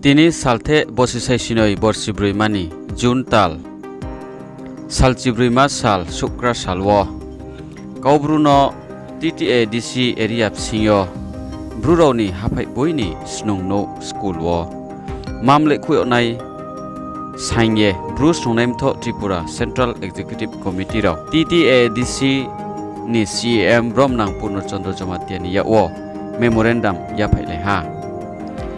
Tini salte bosisai sinoi borsibrui mani June tal salchibrui ma sal Shukra salwo Kaubru no TTAADC area psingyo bruroni hapai boini Snungnai school wo mamle khuyonai saing ye bru Snungnai Mthoh Tripura Central Executive Committee ro TTAADC ni CEM bromnang Purnochandra Jamatiani ya wo Memorandum ya phai le ha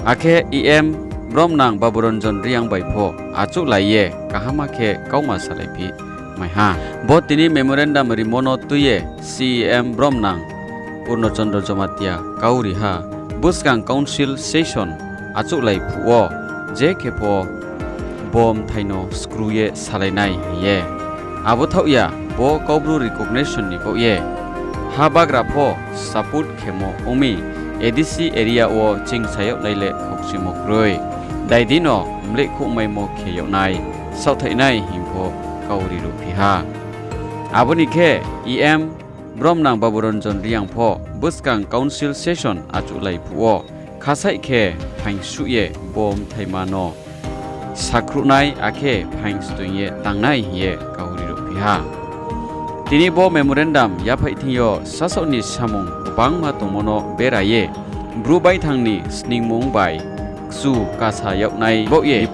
akhe EM bromnang baburonjon riang baipho achu laiye kahama khe kauma salaipi mai ha bo tini memorandum rimono tuye CEM bromnang Purnochandra Jamatia kauri ha buskang council session achu lai phuo je khepo bom thaino screwye salainai ye abo thauya bo Kaubru recognition ni bo ye ha bagra pho support khemo omi ADC area o ching sayok laile khoksimokroi daidino mle khumai mo kheyok nai sauthainai himpo kauri ru phiha aboni khe EM bromnang baburonjon riang pho buskang council session achulai phuo khasai khe phangsuye bom thaimano sakrunai akhe phangstuye tangnai ye kauri ru phiha tini bo memorandum ya phaithingyo sasoni samung bangma tongmono beraye brubai thangni sningmung bai su kasa yagnai bo ye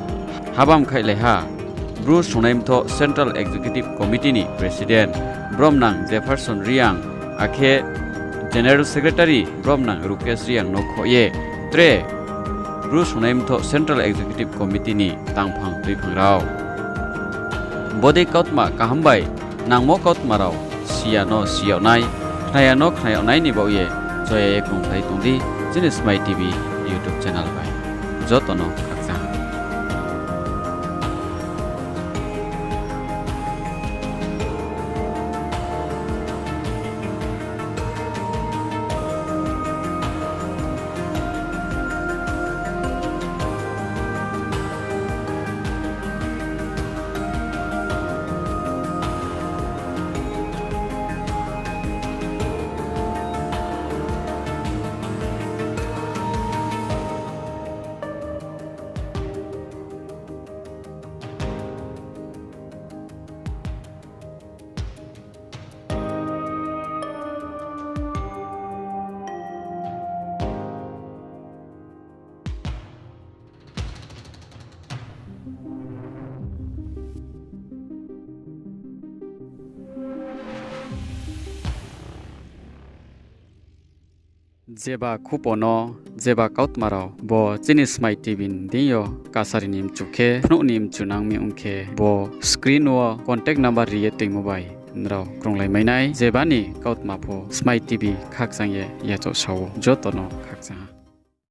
habam khaileha bru Snungnai Mthoh Central Executive Committee ni President Bromnang Jefferson Riang akhe General Secretary Bromnang Rukesh Riang nokhoye tre bru Snungnai Mthoh Central Executive Committee ni tangphang tuiphangrao bode kautma kahambai nangmo kautmarao siano siyawnai knayano knayawnai ni bo ye joye kongthai tongdi jini Smai TV YouTube channel bai jotono kakjang jeba khupono jeba kautmarao bo chini Smai TV dinyo kasarinim chukhe phnunim chunangmi ungkhe bo screen o contact number riye tengmobai nrao kronglai mainai jebani kautmapho Smai TV khaksangye yacho sawo jotono khaksang